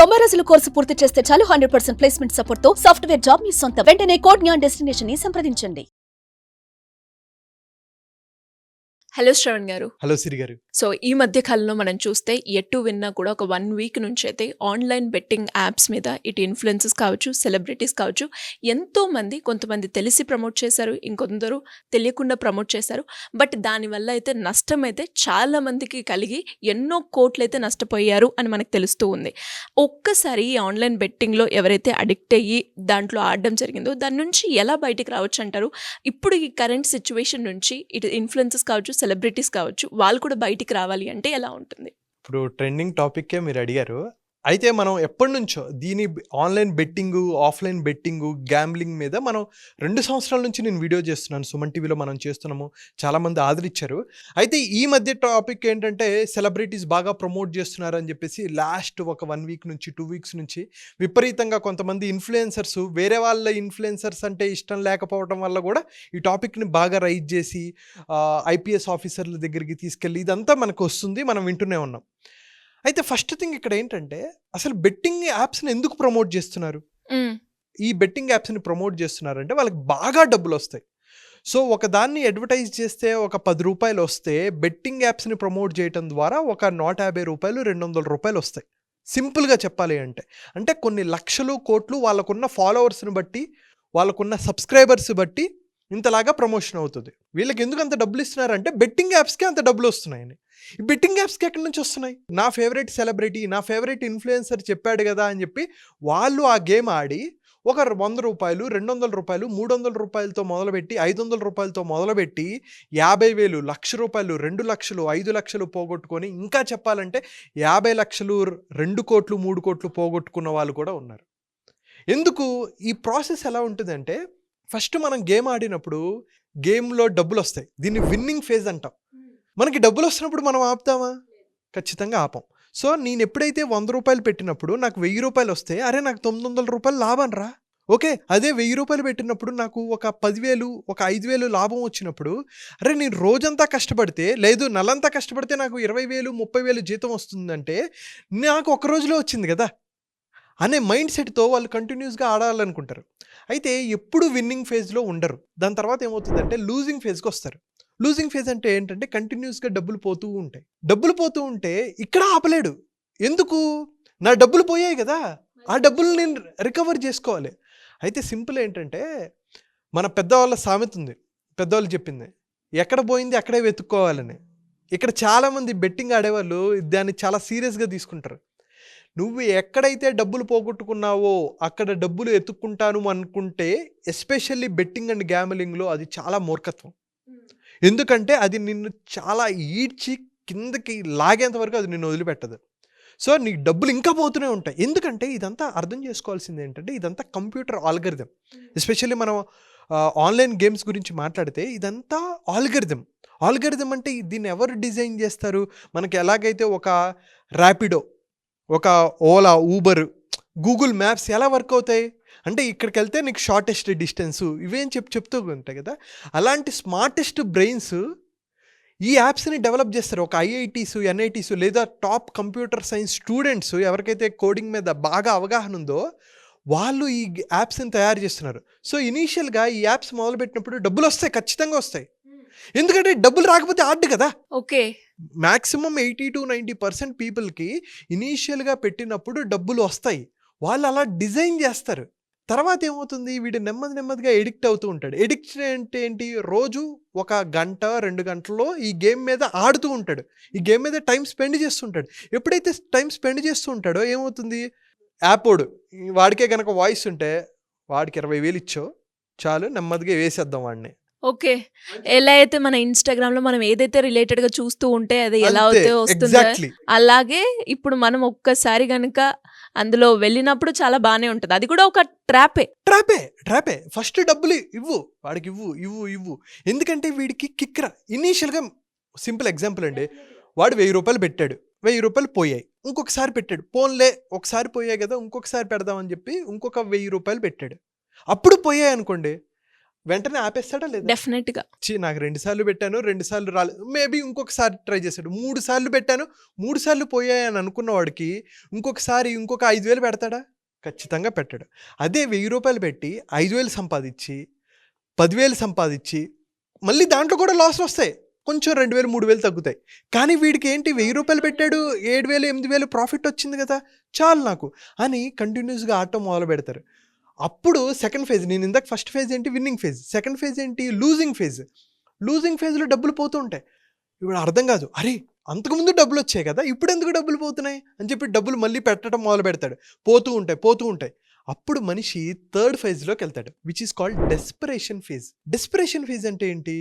90 రోజుల కోర్సు పూర్తి చేస్తే చాలు 100% ప్లేస్మెంట్ సపోర్ట్ తో సాఫ్ట్వేర్ జాబ్ మీ సొంతం. వెంటనే కోడ్ జ్ఞాన్ డెస్టినేషన్ ని సంప్రదించండి. హలో శ్రవణ్ గారు. హలో సిరి గారు. సో ఈ మధ్య కాలంలో మనం చూస్తే ఎటు విన్నా కూడా ఒక 1 వీక్ నుంచి అయితే ఆన్లైన్ బెట్టింగ్ యాప్స్ మీద ఇటు ఇన్ఫ్లుయెన్సర్స్ కావచ్చు, సెలబ్రిటీస్ కావచ్చు, ఎంతోమంది కొంతమంది తెలిసి ప్రమోట్ చేశారు, ఇంకొందరు తెలియకుండా ప్రమోట్ చేశారు. బట్ దానివల్ల అయితే నష్టం అయితే చాలా మందికి కలిగి ఎన్నో కోట్లు అయితే నష్టపోయారు అని మనకు తెలుస్తూ ఉంది. ఒక్కసారి ఈ ఆన్లైన్ బెట్టింగ్లో ఎవరైతే అడిక్ట్ అయ్యి దాంట్లో ఆడడం జరిగిందో దాని నుంచి ఎలా బయటికి రావచ్చు అంటారు? ఇప్పుడు ఈ కరెంట్ సిచ్యువేషన్ నుంచి ఇటు ఇన్ఫ్లుయెన్సర్స్ కావచ్చు, సెలబ్రిటీస్ కావచ్చు, వాళ్ళు కూడా బయటికి రావాలి అంటే ఎలా ఉంటుంది? ఇప్పుడు ట్రెండింగ్ టాపిక్కే మీరు అడిగారు. అయితే మనం ఎప్పటి నుంచో దీని online betting, offline betting, gambling మీద మనం 2 సంవత్సరాల నుంచి నేను వీడియో చేస్తున్నాను. సుమన్ టీవీలో మనం చేస్తున్నాము. చాలామంది ఆదరించారు. అయితే ఈ మధ్య టాపిక్ ఏంటంటే సెలబ్రిటీస్ బాగా ప్రమోట్ చేస్తున్నారు అని చెప్పేసి లాస్ట్ ఒక 1 వీక్ నుంచి 2 వీక్స్ నుంచి విపరీతంగా కొంతమంది ఇన్ఫ్లుయెన్సర్స్ వేరే వాళ్ళ ఇన్ఫ్లుయెన్సర్స్ అంటే ఇష్టం లేకపోవడం వల్ల కూడా ఈ టాపిక్ని బాగా రైజ్ చేసి ఐపీఎస్ ఆఫీసర్ల దగ్గరికి తీసుకెళ్ళి ఇదంతా మనకు వస్తుంది, మనం వింటూనే ఉన్నాం. అయితే ఫస్ట్ థింగ్ ఇక్కడ ఏంటంటే అసలు బెట్టింగ్ యాప్స్ని ఎందుకు ప్రమోట్ చేస్తున్నారు? ఈ బెట్టింగ్ యాప్స్ని ప్రమోట్ చేస్తున్నారంటే వాళ్ళకి బాగా డబ్బులు వస్తాయి. సో ఒక దాన్ని అడ్వర్టైజ్ చేస్తే ఒక 10 రూపాయలు వస్తే బెట్టింగ్ యాప్స్ని ప్రమోట్ చేయడం ద్వారా ఒక 150 రూపాయలు, 200 రూపాయలు వస్తాయి. సింపుల్గా చెప్పాలి అంటే కొన్ని లక్షలు కోట్లు వాళ్ళకున్న ఫాలోవర్స్ని బట్టి, వాళ్ళకున్న సబ్స్క్రైబర్స్ బట్టి ఇంతలాగా ప్రమోషన్ అవుతుంది. వీళ్ళకి ఎందుకు అంత డబ్బులు ఇస్తున్నారంటే బెట్టింగ్ యాప్స్కి అంత డబ్బులు వస్తున్నాయని. ఈ బెట్టింగ్ యాప్స్కి ఎక్కడి నుంచి వస్తున్నాయి? నా ఫేవరెట్ సెలబ్రిటీ, నా ఫేవరెట్ ఇన్ఫ్లుయెన్సర్ చెప్పాడు కదా అని చెప్పి వాళ్ళు ఆ గేమ్ ఆడి ఒక 100 రూపాయలు, 200 రూపాయలు, 300 రూపాయలతో మొదలుపెట్టి 500 రూపాయలతో మొదలుపెట్టి 50,000, 1,00,000 రూపాయలు, 2 లక్షలు, 5 లక్షలు పోగొట్టుకొని, ఇంకా చెప్పాలంటే 50 లక్షలు, 2 కోట్లు, 3 కోట్లు పోగొట్టుకున్న వాళ్ళు కూడా ఉన్నారు. ఎందుకు? ఈ ప్రాసెస్ ఎలా ఉంటుందంటే ఫస్ట్ మనం గేమ్ ఆడినప్పుడు గేమ్లో డబ్బులు వస్తాయి. దీన్ని విన్నింగ్ ఫేజ్ అంటాం. మనకి డబ్బులు వస్తున్నప్పుడు మనం ఆపుతామా? ఖచ్చితంగా ఆపం. సో నేను ఎప్పుడైతే 100 రూపాయలు పెట్టినప్పుడు నాకు 1000 రూపాయలు వస్తే అరే నాకు 900 రూపాయలు లాభం రా. ఓకే, అదే 1000 రూపాయలు పెట్టినప్పుడు నాకు ఒక 10,000, ఒక 5,000 లాభం వచ్చినప్పుడు అరే నేను రోజంతా కష్టపడితే, లేదు నెలంతా కష్టపడితే నాకు 20,000, 30,000 జీతం వస్తుందంటే నాకు ఒక రోజులో వచ్చింది కదా అనే మైండ్ సెట్తో వాళ్ళు కంటిన్యూస్గా ఆడాలనుకుంటారు. అయితే ఎప్పుడు విన్నింగ్ ఫేజ్లో ఉండరు. దాని తర్వాత ఏమవుతుందంటే లూజింగ్ ఫేజ్కి వస్తారు. లూజింగ్ ఫేజ్ అంటే ఏంటంటే కంటిన్యూస్గా డబ్బులు పోతూ ఉంటాయి. డబ్బులు పోతూ ఉంటే ఇక్కడ ఆపలేడు. ఎందుకు? నా డబ్బులు పోయాయి కదా, ఆ డబ్బులు నేను రికవర్ చేసుకోవాలి. అయితే సింపుల్ ఏంటంటే మన పెద్దవాళ్ళ సామెత ఉంది, పెద్దవాళ్ళు చెప్పింది, ఎక్కడ పోయింది అక్కడే వెతుక్కోవాలని. ఇక్కడ చాలామంది బెట్టింగ్ ఆడేవాళ్ళు దాన్ని చాలా సీరియస్గా తీసుకుంటారు. నువ్వు ఎక్కడైతే డబ్బులు పోగొట్టుకున్నావో అక్కడ డబ్బులు ఎత్తుక్కుంటాను అనుకుంటే ఎస్పెషల్లీ బెట్టింగ్ అండ్ గ్యామ్లింగ్లో అది చాలా మూర్ఖత్వం. ఎందుకంటే అది నిన్ను చాలా ఈడ్చి కిందకి లాగేంత వరకు అది నిన్ను వదిలిపెట్టదు. సో నీ డబ్బులు ఇంకా పోతూనే ఉంటాయి. ఎందుకంటే ఇదంతా అర్థం చేసుకోవాల్సింది ఏంటంటే ఇదంతా కంప్యూటర్ ఆల్గరిథం. ఎస్పెషల్లీ మనం ఆన్లైన్ గేమ్స్ గురించి మాట్లాడితే ఇదంతా ఆల్గరిథం. ఆల్గరిథం అంటే దీన్ని ఎవరు డిజైన్ చేస్తారు? మనకి ఎలాగైతే ఒక ర్యాపిడో, ఒక ఓలా, ఊబర్, గూగుల్ మ్యాప్స్ ఎలా వర్క్ అవుతాయి అంటే ఇక్కడికి వెళ్తే నీకు షార్టెస్ట్ డిస్టెన్సు ఇవేం చెప్తూ ఉంటాయి కదా. అలాంటి స్మార్టెస్ట్ బ్రెయిన్స్ ఈ యాప్స్ని డెవలప్ చేస్తారు. ఒక ఐఐటీస్, ఎన్ఐటీస్ లేదా టాప్ కంప్యూటర్ సైన్స్ స్టూడెంట్స్ ఎవరికైతే కోడింగ్ మీద బాగా అవగాహన ఉందో వాళ్ళు ఈ యాప్స్ని తయారు చేస్తున్నారు. సో ఇనీషియల్గా ఈ యాప్స్ మొదలుపెట్టినప్పుడు డబ్బులు వస్తాయి, ఖచ్చితంగా వస్తాయి. ఎందుకంటే డబ్బులు రాకపోతే ఆడు కదా. ఓకే, మ్యాక్సిమం 80-90% పీపుల్కి ఇనీషియల్గా పెట్టినప్పుడు డబ్బులు వస్తాయి. వాళ్ళు అలా డిజైన్ చేస్తారు. తర్వాత ఏమవుతుంది, వీడు నెమ్మదిగా ఎడిక్ట్ అవుతూ ఉంటాడు. ఎడిక్ట్ అంటే ఏంటి? రోజు 1 గంట 2 గంటల్లో ఈ గేమ్ మీద ఆడుతూ ఉంటాడు. ఈ గేమ్ మీద టైం స్పెండ్ చేస్తుంటాడు. ఎప్పుడైతే టైం స్పెండ్ చేస్తూ ఉంటాడో ఏమవుతుంది, యాపోడు వాడికే కనుక వాయిస్ ఉంటే వాడికి 20,000 ఇచ్చో చాలు, నెమ్మదిగా వేసేద్దాం వాడిని. ఓకే. ఎలా అయితే మన ఇన్‌స్టాగ్రామ్‌లో మనం ఏదైతే రిలేటెడ్‌గా చూస్తూ ఉంటే అది ఎలా అయితే వస్తుందో అలాగే ఇప్పుడు మనం ఒక్కసారి గనుక అందులో వెళ్ళినప్పుడు చాలా బానే ఉంటది. అది కూడా ఒక ట్రాపే. ఫస్ట్ డబ్బులు ఇవ్వు, వాడికి ఇవ్వు. ఎందుకంటే వీడికి కిక్రా. ఇనీషియల్గా సింపుల్ ఎగ్జాంపుల్ అండి, వాడు 1000 రూపాయలు పెట్టాడు, 1000 రూపాయలు పోయాయి. ఇంకొకసారి పెట్టాడు, పోన్లే ఒకసారి పోయాయి కదా ఇంకొకసారి పెడదామని చెప్పి ఇంకొక 1000 రూపాయలు పెట్టాడు. అప్పుడు పోయాయి అనుకోండి, వెంటనే ఆపేస్తాడా లేదా? డెఫినెట్‌గా. నాకు 2 సార్లు పెట్టాను, 2 సార్లు రాలేదు, మేబీ ఇంకొకసారి ట్రై చేశాడు. 3 సార్లు పెట్టాను, 3 సార్లు పోయాయని అనుకున్న వాడికి ఇంకొకసారి ఇంకొక 5,000 పెడతాడా? ఖచ్చితంగా పెట్టాడు. అదే 1000 రూపాయలు పెట్టి 5,000 సంపాదించి 10,000 సంపాదించి మళ్ళీ దాంట్లో కూడా లాస్లు వస్తాయి, కొంచెం 2,000 3,000 తగ్గుతాయి. కానీ వీడికి ఏంటి 1000 రూపాయలు పెట్టాడు, 7,000 8,000 ప్రాఫిట్ వచ్చింది కదా, చాలు నాకు అని కంటిన్యూస్గా ఆడటం మొదలు పెడతారు. అప్పుడు సెకండ్ ఫేజ్, నేను ఇందాక ఫస్ట్ ఫేజ్ ఏంటి విన్నింగ్ ఫేజ్, సెకండ్ ఫేజ్ ఏంటి లూజింగ్ ఫేజ్. లూజింగ్ ఫేజ్లో డబ్బులు పోతూ ఉంటాయి. ఇప్పుడు అర్థం కాదు, అరే అంతకుముందు డబ్బులు వచ్చాయి కదా, ఇప్పుడు ఎందుకు డబ్బులు పోతున్నాయి అని చెప్పి డబ్బులు మళ్ళీ పెట్టడం మొదలు పెడతాడు. పోతూ ఉంటాయి. అప్పుడు మనిషి థర్డ్ ఫేజ్లోకి వెళ్తాడు, which is called desperation phase. Desperation phase అంటే ఏంటి?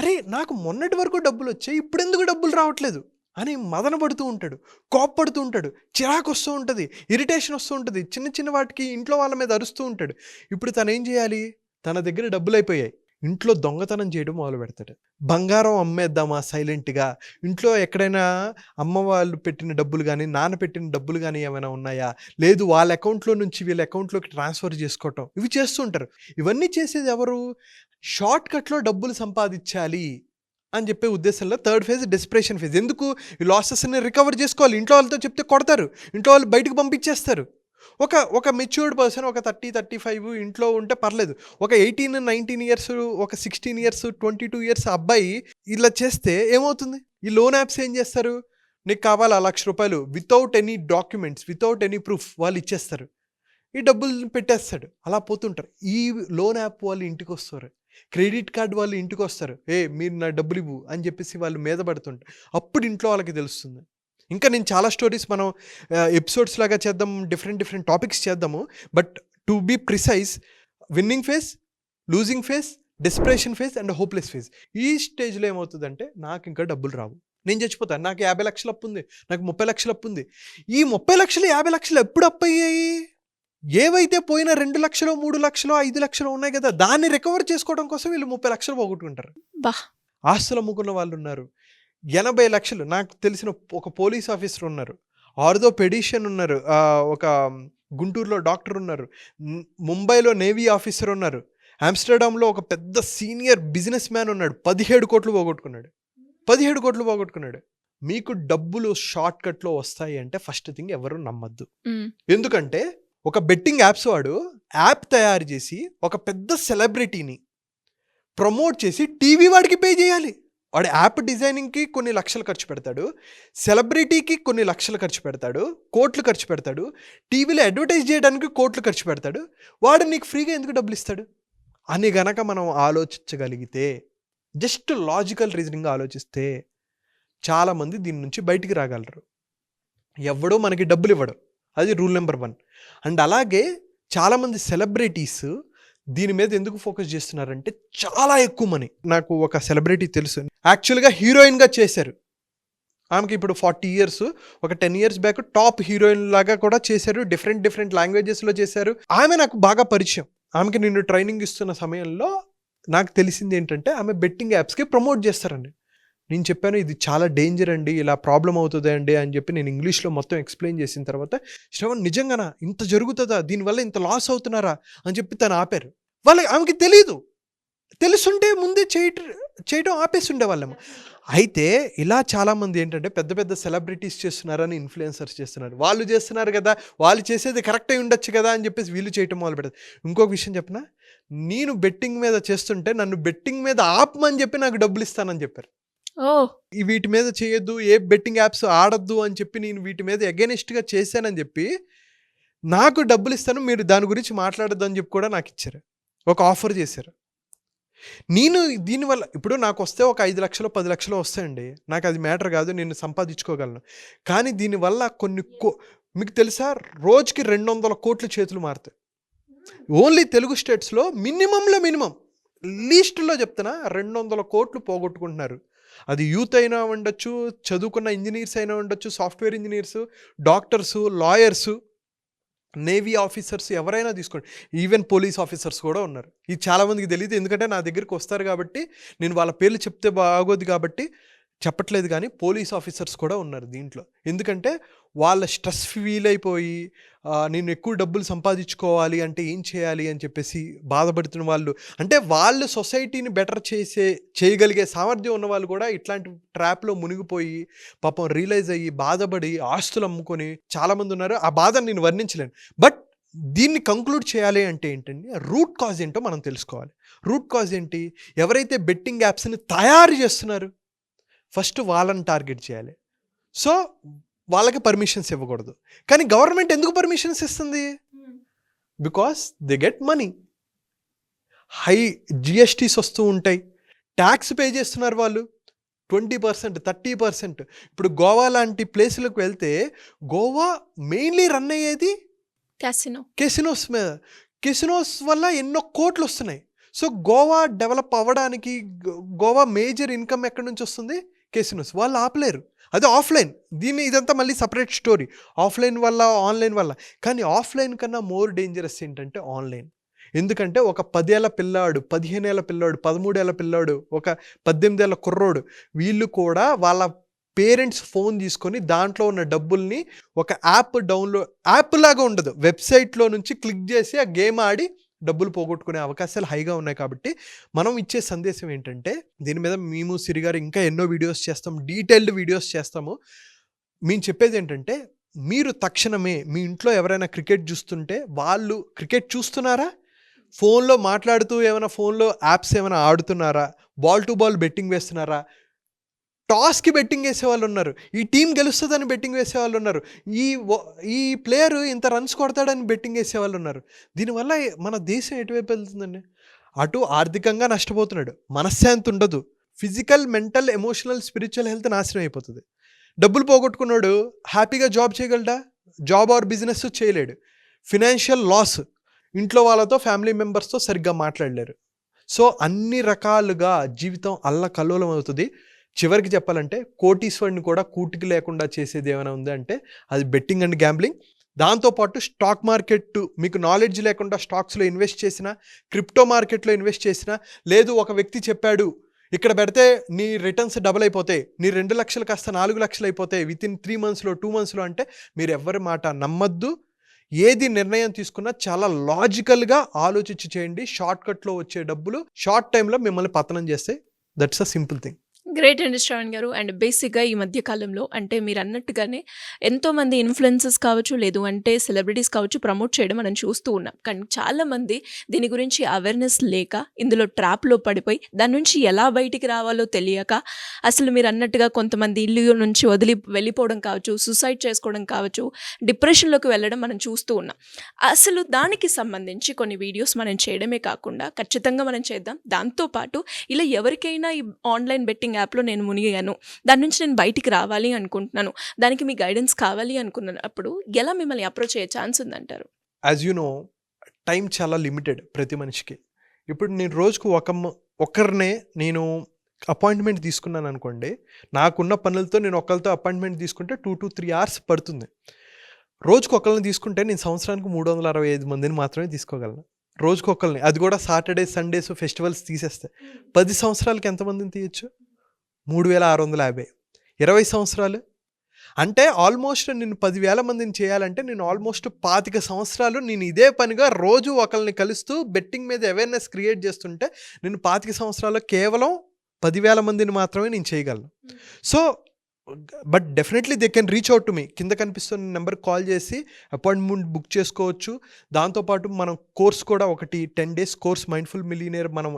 అరే నాకు మొన్నటి వరకు డబ్బులు వచ్చాయి, ఇప్పుడు ఎందుకు డబ్బులు రావట్లేదు అని మదన పడుతూ ఉంటాడు, కోప్పడుతూ ఉంటాడు, చిరాకు వస్తూ ఉంటుంది, ఇరిటేషన్ వస్తూ ఉంటుంది, చిన్న చిన్న వాటికి ఇంట్లో వాళ్ళ మీద అరుస్తూ ఉంటాడు. ఇప్పుడు తను ఏం చేయాలి? తన దగ్గర డబ్బులు అయిపోయాయి, ఇంట్లో దొంగతనం చేయడం మొదలు పెడతాడు. బంగారం అమ్మేద్దామా సైలెంట్గా, ఇంట్లో ఎక్కడైనా అమ్మ వాళ్ళు పెట్టిన డబ్బులు కానీ నాన్న పెట్టిన డబ్బులు కానీ ఏమైనా ఉన్నాయా, లేదు వాళ్ళ అకౌంట్లో నుంచి వీళ్ళ అకౌంట్లోకి ట్రాన్స్ఫర్ చేసుకోవటం, ఇవి చేస్తూ ఉంటారు. ఇవన్నీ చేసేది ఎవరు? షార్ట్ కట్లో డబ్బులు సంపాదించాలి అని చెప్పే ఉద్దేశంలో థర్డ్ ఫేజ్ డెస్పరేషన్ ఫేజ్. ఎందుకు? ఈ లాసెస్ని రికవర్ చేసుకోవాలి. ఇంట్లో వాళ్ళతో చెప్తే కొడతారు, ఇంట్లో వాళ్ళు బయటకు పంపించేస్తారు. ఒక మెచ్యూర్డ్ పర్సన్, ఒక 30-35 ఇంట్లో ఉంటే పర్లేదు. ఒక 18-19 ఇయర్స్, ఒక 16 ఇయర్స్, 22 ఇయర్స్ అబ్బాయి ఇలా చేస్తే ఏమవుతుంది? ఈ లోన్ యాప్స్ ఏం చేస్తారు? నీకు కావాలా 1,00,000 రూపాయలు, without any documents, without any proof వాళ్ళు ఇచ్చేస్తారు. ఈ డబ్బులు పెట్టేస్తాడు, అలా పోతుంటారు. ఈ లోన్ యాప్ వాళ్ళు ఇంటికి వస్తారు, క్రెడిట్ కార్డ్ వాళ్ళు ఇంటికి వస్తారు, మీరు నా డబ్బులు ఇవ్వు అని చెప్పేసి వాళ్ళు మీద పడుతుంటారు. అప్పుడు ఇంట్లో వాళ్ళకి తెలుస్తుంది. ఇంకా నేను చాలా స్టోరీస్ మనం ఎపిసోడ్స్ లాగా చేద్దాం, డిఫరెంట్ టాపిక్స్ చేద్దాము. But to be precise, winning phase, losing phase, desperation phase and hopeless phase. ఈ స్టేజ్లో ఏమవుతుందంటే నాకు ఇంకా డబ్బులు రావు, నేను చచ్చిపోతాను, నాకు 50 లక్షలు అప్పు ఉంది, నాకు 30 లక్షలు అప్పు ఉంది. ఈ 30 లక్షలు 50 లక్షలు ఎప్పుడు అప్పు అయ్యాయి? ఏవైతే పోయిన 2 లక్షలు 3 లక్షలు 5 లక్షలు ఉన్నాయి కదా, దాన్ని రికవర్ చేసుకోవడం కోసం వీళ్ళు 30 లక్షలు పోగొట్టుకుంటారు. ఆస్తులు అమ్ముకున్న వాళ్ళు ఉన్నారు, 80 లక్షలు. నాకు తెలిసిన ఒక పోలీస్ ఆఫీసర్ ఉన్నారు, ఆర్థోపెడిషియన్ ఉన్నారు, ఒక గుంటూరులో డాక్టర్ ఉన్నారు, ముంబైలో నేవీ ఆఫీసర్ ఉన్నారు, ఆమ్స్టర్డామ్లో ఒక పెద్ద సీనియర్ బిజినెస్ మ్యాన్ ఉన్నాడు. 17 కోట్లు పోగొట్టుకున్నాడు. మీకు డబ్బులు షార్ట్ కట్లో వస్తాయి అంటే ఫస్ట్ థింగ్ ఎవరు నమ్మద్దు. ఎందుకంటే ఒక బెట్టింగ్ యాప్స్ వాడు యాప్ తయారు చేసి ఒక పెద్ద సెలబ్రిటీని ప్రమోట్ చేసి టీవీ వాడికి పే చేయాలి. వాడు యాప్ డిజైనింగ్కి కొన్ని లక్షలు ఖర్చు పెడతాడు, సెలబ్రిటీకి కొన్ని లక్షలు ఖర్చు పెడతాడు, కోట్లు ఖర్చు పెడతాడు, టీవీలో అడ్వర్టైజ్ చేయడానికి కోట్లు ఖర్చు పెడతాడు. వాడు నీకు ఫ్రీగా ఎందుకు డబ్బులు ఇస్తాడు అని గనక మనం ఆలోచించగలిగితే, జస్ట్ లాజికల్ రీజనింగ్ ఆలోచిస్తే చాలామంది దీని నుంచి బయటికి రాగలరు. ఎవడో మనకి డబ్బులు ఇవ్వడు, అది రూల్ నెంబర్ 1. అండ్ అలాగే చాలామంది సెలబ్రిటీస్ దీని మీద ఎందుకు ఫోకస్ చేస్తున్నారంటే చాలా ఎక్కువ మనీ. నాకు ఒక సెలబ్రిటీ తెలుసు, యాక్చువల్గా హీరోయిన్గా చేశారు. ఆమెకి ఇప్పుడు 40 ఇయర్స్, ఒక 10 ఇయర్స్ బ్యాక్ టాప్ హీరోయిన్ లాగా కూడా చేశారు, డిఫరెంట్ లాంగ్వేజెస్లో చేశారు. ఆమె నాకు బాగా పరిచయం. ఆమెకి నేను ట్రైనింగ్ ఇస్తున్న సమయంలో నాకు తెలిసింది ఏంటంటే ఆమె బెట్టింగ్ యాప్స్కి ప్రమోట్ చేస్తారండి. నేను చెప్పాను ఇది చాలా డేంజర్ అండి, ఇలా ప్రాబ్లం అవుతుంది అండి అని చెప్పి నేను ఇంగ్లీష్లో మొత్తం ఎక్స్ప్లెయిన్ చేసిన తర్వాత, శ్రవణ్ నిజంగానా ఇంత జరుగుతుందా, దీనివల్ల ఇంత లాస్ అవుతున్నారా అని చెప్పి తను ఆపారు. ఆమెకి తెలీదు, తెలుసుంటే ముందే చేయటం ఆపేసి ఉండేవాళ్ళము. అయితే ఇలా చాలామంది ఏంటంటే పెద్ద సెలబ్రిటీస్ చేస్తున్నారని ఇన్ఫ్లుయెన్సర్స్ చేస్తున్నారు, వాళ్ళు చేస్తున్నారు కదా, వాళ్ళు చేసేది కరెక్ట్ అయి ఉండొచ్చు కదా అని చెప్పేసి వీళ్ళు చేయటం మొదలు పెడతారు. ఇంకొక విషయం చెప్పనా, నేను బెట్టింగ్ మీద చేస్తుంటే నన్ను బెట్టింగ్ మీద ఆపమని చెప్పి నాకు డబ్బులు ఇస్తానని చెప్పారు. వీటి మీద చేయొద్దు, ఏ బెట్టింగ్ యాప్స్ ఆడొద్దు అని చెప్పి నేను వీటి మీద అగెనిస్ట్గా చేశానని చెప్పి నాకు డబ్బులు ఇస్తాను, మీరు దాని గురించి మాట్లాడొద్దు అని చెప్పి కూడా నాకు ఇచ్చారు, ఒక ఆఫర్ చేశారు. నేను దీనివల్ల ఇప్పుడు నాకు వస్తే ఒక 5 లక్షలు 10 లక్షలు వస్తాయండి, నాకు అది మ్యాటర్ కాదు, నేను సంపాదించుకోగలను. కానీ దీనివల్ల మీకు తెలుసా, రోజుకి 200 కోట్లు చేతులు మారుతాయి. ఓన్లీ తెలుగు స్టేట్స్లో మినిమం లీస్ట్లో చెప్తున్నా 200 కోట్లు పోగొట్టుకుంటున్నారు. అది యూత్ అయినా ఉండొచ్చు, చదువుకున్న ఇంజనీర్స్ అయినా ఉండొచ్చు, software engineers, doctors, lawyers, navy officers, ఎవరైనా తీసుకోండి, ఈవెన్ పోలీస్ ఆఫీసర్స్ కూడా ఉన్నారు. ఇది చాలామందికి తెలియదు, ఎందుకంటే నా దగ్గరికి వస్తారు కాబట్టి నేను వాళ్ళ పేర్లు చెప్తే బాగోదు కాబట్టి చెప్పట్లేదు. కానీ పోలీస్ ఆఫీసర్స్ కూడా ఉన్నారు దీంట్లో. ఎందుకంటే వాళ్ళ స్ట్రెస్ ఫీల్ అయిపోయి నేను ఎక్కువ డబ్బులు సంపాదించుకోవాలి అంటే ఏం చేయాలి అని చెప్పేసి బాధపడుతున్న వాళ్ళు, అంటే వాళ్ళు సొసైటీని బెటర్ చేయగలిగే సామర్థ్యం ఉన్న వాళ్ళు కూడా ఇట్లాంటి ట్రాప్లో మునిగిపోయి పాపం రియలైజ్ అయ్యి బాధపడి ఆస్తులు అమ్ముకొని చాలామంది ఉన్నారు. ఆ బాధను నేను వర్ణించలేను. బట్ దీన్ని కంక్లూడ్ చేయాలి అంటే ఏంటంటే రూట్ కాజ్ ఏంటో మనం తెలుసుకోవాలి. రూట్ కాజ్ ఏంటి? ఎవరైతే బెట్టింగ్ యాప్స్ని తయారు చేస్తున్నారు ఫస్ట్ వాళ్ళని టార్గెట్ చేయాలి. సో వాళ్ళకి పర్మిషన్స్ ఇవ్వకూడదు. కానీ గవర్నమెంట్ ఎందుకు పర్మిషన్స్ ఇస్తుంది? Because they get money. High GSTs వస్తూ ఉంటాయి, ట్యాక్స్ పే చేస్తున్నారు వాళ్ళు 20%, 30%. ఇప్పుడు గోవా లాంటి ప్లేసులకు వెళ్తే గోవా మెయిన్లీ రన్ అయ్యేది కెసినోస్ మీద. కెసినోస్ వల్ల ఎన్నో కోట్లు వస్తున్నాయి. సో గోవా డెవలప్ అవ్వడానికి గోవా మేజర్ ఇన్కమ్ ఎక్కడి నుంచి వస్తుంది? కెసినోస్. వాళ్ళు ఆపలేరు. అది ఆఫ్లైన్. ఇదంతా మళ్ళీ సపరేట్ స్టోరీ, ఆఫ్లైన్ వల్ల ఆన్లైన్ వల్ల. కానీ ఆఫ్లైన్ కన్నా మోర్ డేంజరస్ ఏంటంటే ఆన్లైన్. ఎందుకంటే ఒక 10 ఏళ్ల పిల్లాడు, 15 ఏళ్ల పిల్లాడు, 13 ఏళ్ల పిల్లాడు, ఒక 18 ఏళ్ల కుర్రోడు, వీళ్ళు కూడా వాళ్ళ పేరెంట్స్ ఫోన్ తీసుకొని దాంట్లో ఉన్న డబ్బుల్ని ఒక యాప్ లాగా ఉండదు, వెబ్సైట్లో నుంచి క్లిక్ చేసి ఆ గేమ్ ఆడి డబ్బులు పోగొట్టుకునే అవకాశాలు హైగా ఉన్నాయి. కాబట్టి మనం ఇచ్చే సందేశం ఏంటంటే, దీని మీద మేము సిరిగారు ఇంకా ఎన్నో వీడియోస్ చేస్తాం, డీటెయిల్డ్ వీడియోస్ చేస్తాము. మేము చెప్పేది ఏంటంటే, మీరు తక్షణమే మీ ఇంట్లో ఎవరైనా క్రికెట్ చూస్తుంటే, వాళ్ళు క్రికెట్ చూస్తున్నారా, ఫోన్లో మాట్లాడుతూ ఏమైనా ఫోన్లో యాప్స్ ఏమైనా ఆడుతున్నారా, బాల్ టు బాల్ బెట్టింగ్ వేస్తున్నారా, టాస్కి బెట్టింగ్ వేసేవాళ్ళు ఉన్నారు, ఈ టీం గెలుస్తుందని బెట్టింగ్ వేసేవాళ్ళు ఉన్నారు, ఈ ప్లేయర్ ఇంత రన్స్ కొడతాడని బెట్టింగ్ వేసేవాళ్ళు ఉన్నారు. దీనివల్ల మన దేశం ఎటువైపు వెళ్తుందండి? అటు ఆర్థికంగా నష్టపోతున్నాడు, మనశ్శాంతి ఉండదు, physical, mental, emotional, spiritual health నాశనం అయిపోతుంది. డబ్బులు పోగొట్టుకున్నాడు హ్యాపీగా జాబ్ చేయగలడా? జాబ్ ఆర్ బిజినెస్ చేయలేడు. ఫినాన్షియల్ లాస్, ఇంట్లో వాళ్ళతో ఫ్యామిలీ మెంబర్స్తో సరిగ్గా మాట్లాడలేరు. సో అన్ని రకాలుగా జీవితం అల్లకల్లోలం అవుతుంది. చివరికి చెప్పాలంటే కోటీశ్వరుని కూడా కూటికి లేకుండా చేసేది ఏమైనా ఉంది అంటే అది బెట్టింగ్ అండ్ గ్యాంబ్లింగ్. దాంతోపాటు స్టాక్ మార్కెట్ మీకు నాలెడ్జ్ లేకుండా స్టాక్స్లో ఇన్వెస్ట్ చేసినా, క్రిప్టో మార్కెట్లో ఇన్వెస్ట్ చేసినా, లేదు ఒక వ్యక్తి చెప్పాడు ఇక్కడ పెడితే నీ రిటర్న్స్ డబుల్ అయిపోతాయి, నీ 2 లక్షలు కాస్త 4 లక్షలు అయిపోతాయి వితిన్ 3 మంత్స్లో 2 మంత్స్లో అంటే మీరు ఎవరి మాట నమ్మద్దు. ఏది నిర్ణయం తీసుకున్నా చాలా లాజికల్గా ఆలోచించి చేయండి. షార్ట్కట్లో వచ్చే డబ్బులు షార్ట్ టైంలో మిమ్మల్ని పతనం చేస్తాయి. That's a simple thing. Great అండి శ్రవణ్ గారు. అండ్ బేసిక్గా ఈ మధ్య కాలంలో అంటే మీరు అన్నట్టుగానే ఎంతోమంది ఇన్ఫ్లుయెన్సర్స్ కావచ్చు, లేదు అంటే సెలబ్రిటీస్ కావచ్చు, ప్రమోట్ చేయడం మనం చూస్తూ ఉన్నాం. కానీ చాలామంది దీని గురించి అవేర్నెస్ లేక ఇందులో ట్రాప్లో పడిపోయి దాని నుంచి ఎలా బయటికి రావాలో తెలియక, అసలు మీరు అన్నట్టుగా కొంతమంది ఇల్లు నుంచి వెళ్ళిపోవడం కావచ్చు, సూసైడ్ చేసుకోవడం కావచ్చు, డిప్రెషన్లోకి వెళ్ళడం మనం చూస్తూ ఉన్నాం. అసలు దానికి సంబంధించి కొన్ని వీడియోస్ మనం చేయడమే కాకుండా ఖచ్చితంగా మనం చేద్దాం. దాంతోపాటు ఇలా ఎవరికైనా ఈ ఆన్లైన్ బెట్టింగ్ యాప్లో నేను మునిగాను, దాని నుంచి నేను బయటికి రావాలి అనుకుంటున్నాను, దానికి మీ గైడెన్స్ కావాలి అనుకున్నప్పుడు ఎలా మిమ్మల్ని అప్రోచ్ అయ్యే ఛాన్స్ ఉందంటారు? యాజ్ యూ నో, టైం చాలా లిమిటెడ్ ప్రతి మనిషికి. ఇప్పుడు నేను రోజుకు ఒకరినే నేను అపాయింట్మెంట్ తీసుకున్నాను అనుకోండి, నాకున్న పనులతో నేను ఒకరితో అపాయింట్మెంట్ తీసుకుంటే 2 to 3 hours పడుతుంది. రోజుకు ఒకరిని తీసుకుంటే నేను సంవత్సరానికి 365 మందిని మాత్రమే తీసుకోగలను. రోజుకు ఒకరిని, అది కూడా సాటర్డే, సండేస్, ఫెస్టివల్స్ తీసేస్తే 10 సంవత్సరాలకి ఎంతమందిని తీయచ్చు? 3650. 20 సంవత్సరాలు అంటే ఆల్మోస్ట్ నేను 10,000 మందిని చేయాలంటే నేను ఆల్మోస్ట్ 25 సంవత్సరాలు నేను ఇదే పనిగా రోజు ఒకరిని కలుస్తూ బెట్టింగ్ మీద అవేర్నెస్ క్రియేట్ చేస్తుంటే నేను 25 సంవత్సరాల్లో కేవలం 10,000 మందిని మాత్రమే నేను చేయగలను. So but definitely they can reach out to me. కింద కనిపిస్తున్న నెంబర్కి కాల్ చేసి అపాయింట్మెంట్ బుక్ చేసుకోవచ్చు. దాంతోపాటు మనం కోర్స్ కూడా ఒకటి 10 days కోర్స్ మైండ్ఫుల్ మిలియనీర్ మనం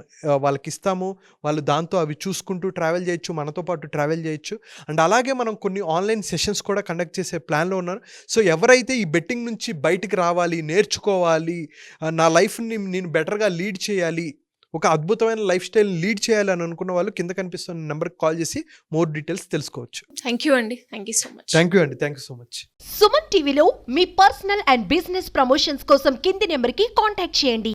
వాళ్ళకి ఇస్తాము. వాళ్ళు దాంతో అవి చూసుకుంటూ ట్రావెల్ చేయొచ్చు, మనతో పాటు ట్రావెల్ చేయొచ్చు. అండ్ అలాగే మనం కొన్ని ఆన్లైన్ సెషన్స్ కూడా కండక్ట్ చేసే ప్లాన్లో ఉన్నారు. సో ఎవరైతే ఈ బెట్టింగ్ నుంచి బయటికి రావాలి, నేర్చుకోవాలి, నా లైఫ్ని నేను బెటర్గా లీడ్ చేయాలి, ఒక అద్భుతమైన లైఫ్ స్టైల్ లీడ్ చేయాలని అనుకున్న వాళ్ళు కింద కనిపిస్తున్న నెంబర్కి కాల్ చేసి మోర్ డీటెయిల్స్ తెలుసుకోవచ్చు. థ్యాంక్ యూ అండి. Thank you so much. Thank you అండి. Thank you so much. Suman టీవీలో మీ పర్సనల్ అండ్ బిజినెస్ ప్రమోషన్స్ కోసం కింది నెంబర్కి కాంటాక్ట్ చేయండి.